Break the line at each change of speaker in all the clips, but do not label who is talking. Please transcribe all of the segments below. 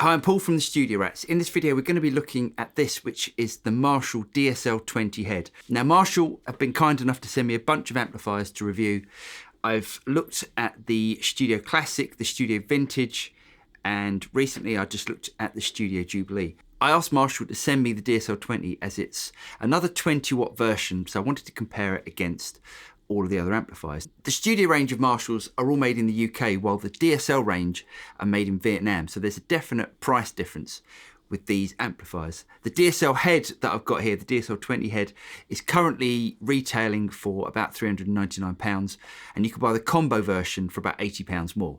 Hi, I'm Paul from the Studio Rats. In this video, we're going to be looking at this, which is the Marshall DSL20 Head. Now, Marshall have been kind enough to send me a bunch of amplifiers to review. I've looked at the Studio Classic, the Studio Vintage, and recently I just looked at the Studio Jubilee. I asked Marshall to send me the DSL20 as it's another 20 watt version, so I wanted to compare it against all of the other amplifiers. The Studio range of Marshalls are all made in the UK, while the DSL range are made in Vietnam, so there's a definite price difference with these amplifiers. The DSL Head that I've got here, the DSL20 Head, is currently retailing for about £399, and you can buy the combo version for about £80 more.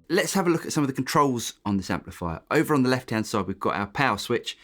Let's have a look at some of the controls on this amplifier. Over on the left hand side, we've got our power switch,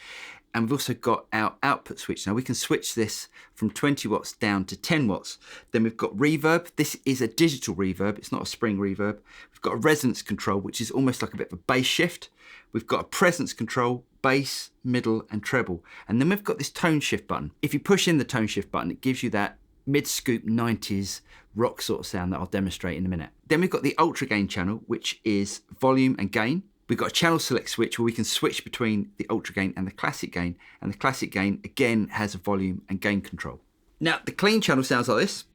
and we've also got our output switch. Now we can switch this from 20 watts down to 10 watts. Then we've got reverb. This is a digital reverb, it's not a spring reverb. We've got a resonance control, which is almost like a bit of a bass shift. We've got a presence control, bass, middle, and treble. And then we've got this tone shift button. If you push in the tone shift button, it gives you that mid-scoop 90s rock sort of sound that I'll demonstrate in a minute. Then we've got the ultra gain channel, which is volume and gain. We've got a channel select switch where we can switch between the ultra gain and the classic gain. And the classic gain, again, has a volume and gain control. Now, the clean channel sounds like this.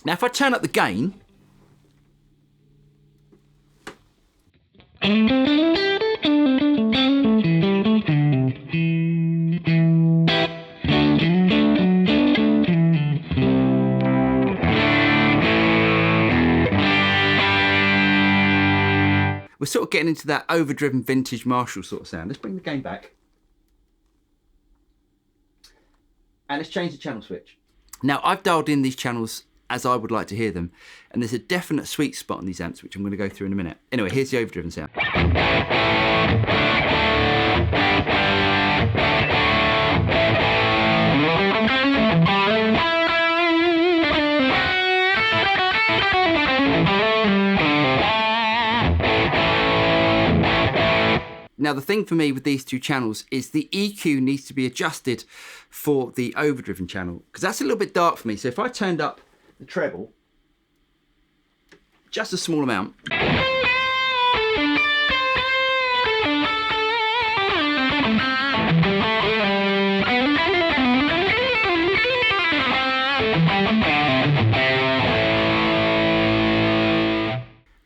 Now, if I turn up the gain, we're sort of getting into that overdriven vintage Marshall sort of sound. Let's bring the gain back. And let's change the channel switch. Now, I've dialed in these channels as I would like to hear them, and there's a definite sweet spot on these amps, which I'm going to go through in a minute. Anyway, here's the overdriven sound. Now, the thing for me with these two channels is the EQ needs to be adjusted for the overdriven channel, because that's a little bit dark for me. So if I turned up the treble just a small amount,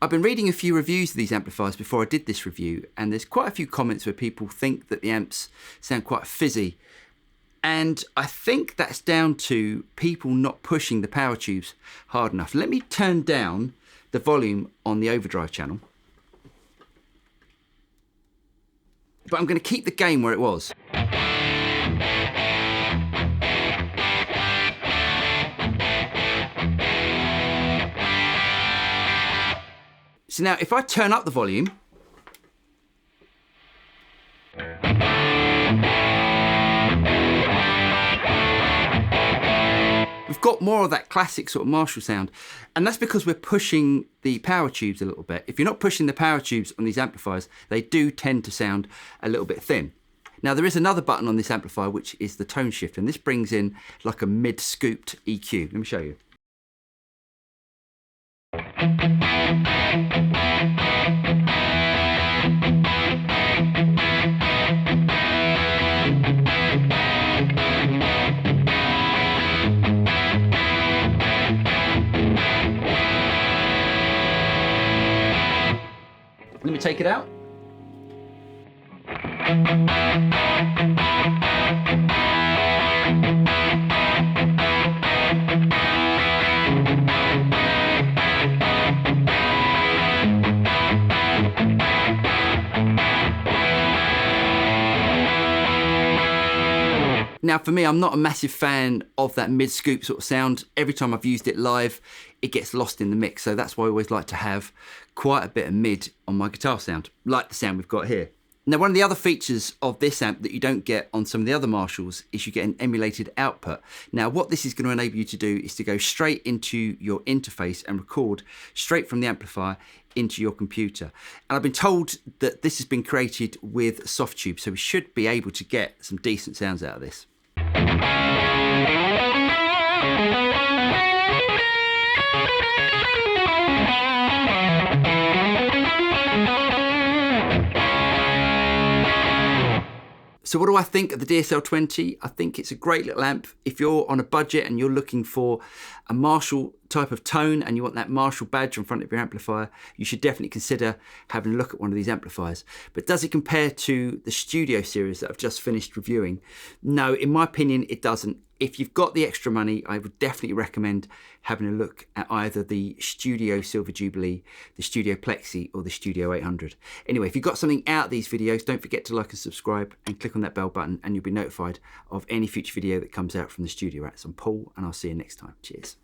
I've been reading a few reviews of these amplifiers before I did this review, and there's quite a few comments where people think that the amps sound quite fizzy. And I think that's down to people not pushing the power tubes hard enough. Let me turn down the volume on the overdrive channel. But I'm going to keep the gain where it was. So now if I turn up the volume, we've got more of that classic sort of Marshall sound, and that's because we're pushing the power tubes a little bit. If you're not pushing the power tubes on these amplifiers, they do tend to sound a little bit thin. Now, there is another button on this amplifier, which is the tone shift, and this brings in like a mid-scooped EQ. Let me show you. Let me take it out. Now for me, I'm not a massive fan of that mid-scoop sort of sound. Every time I've used it live, it gets lost in the mix. So that's why I always like to have quite a bit of mid on my guitar sound, like the sound we've got here. Now, one of the other features of this amp that you don't get on some of the other Marshalls is you get an emulated output. Now, what this is going to enable you to do is to go straight into your interface and record straight from the amplifier into your computer. And I've been told that this has been created with Softube, so we should be able to get some decent sounds out of this. So what do I think of the DSL20? I think it's a great little amp. If you're on a budget and you're looking for a Marshall type of tone and you want that Marshall badge in front of your amplifier, you should definitely consider having a look at one of these amplifiers. But does it compare to the Studio series that I've just finished reviewing? No, in my opinion, it doesn't. If you've got the extra money, I would definitely recommend having a look at either the Studio Silver Jubilee, the Studio Plexi, or the Studio 800. Anyway, if you've got something out of these videos, don't forget to like and subscribe and click on that bell button and you'll be notified of any future video that comes out from the Studio Rats. I'm Paul and I'll see you next time. Cheers.